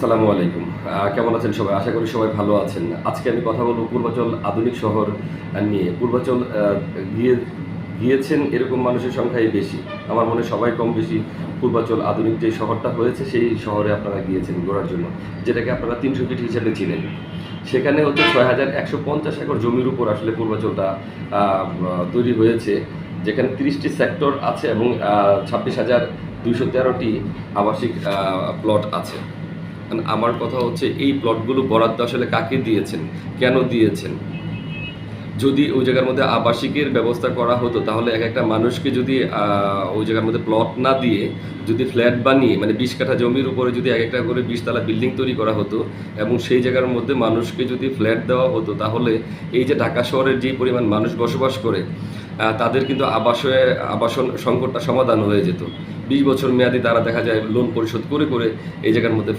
আসসালামু আলাইকুম। কেমন আছেন সবাই? আশা করি সবাই ভালো আছেন। আজকে আমি কথা বলব পূর্বাচল আধুনিক শহর নিয়ে। পূর্বাচল গিয়ে গিয়েছেন এরকম মানুষের সংখ্যাই বেশি। আমার মনে হয় সবাই কম বেশি পূর্বাচল আধুনিক যে শহরটা হয়েছে সেই শহরে আপনারা গিয়েছেন ঘোরার জন্য। যেটাকে আপনারা ৩০০ ফিট হিসেবে চিনেন। সেখানে হচ্ছে ৬,১৫০ একর জমির উপর আসলে পূর্বাচলটা আ আ তৈরি হয়েছে। যেখানে ৩০টি সেক্টর আছে এবং ২৬,২১৩টি আবাসিক প্লট আছে। আমার কথা হচ্ছে এই প্লটগুলো বরাদ্দ আসলে কাকে দিয়েছেন? কেন দিয়েছেন? যদি ওই জায়গার মধ্যে আবাসিকের ব্যবস্থা করা হতো তাহলে একেকটা মানুষকে যদি ওই জায়গার মধ্যে প্লট না দিয়ে যদি ফ্ল্যাট বানিয়ে মানে ২০ কাঠা জমির উপরে যদি একেকটা করে ২০ তলা বিল্ডিং তৈরি করা হতো এবং সেই জায়গার মধ্যে মানুষকে যদি ফ্ল্যাট দেওয়া হতো তাহলে এই যে ঢাকা শহরের যেই পরিমাণ মানুষ বসবাস করে তাদের কিন্তু আবাসন সংকটটা সমাধান হয়ে যেত। ২০ বছর মেয়াদি তারা দেখা যায় লোন পরিশোধ করে এই জায়গার মধ্যে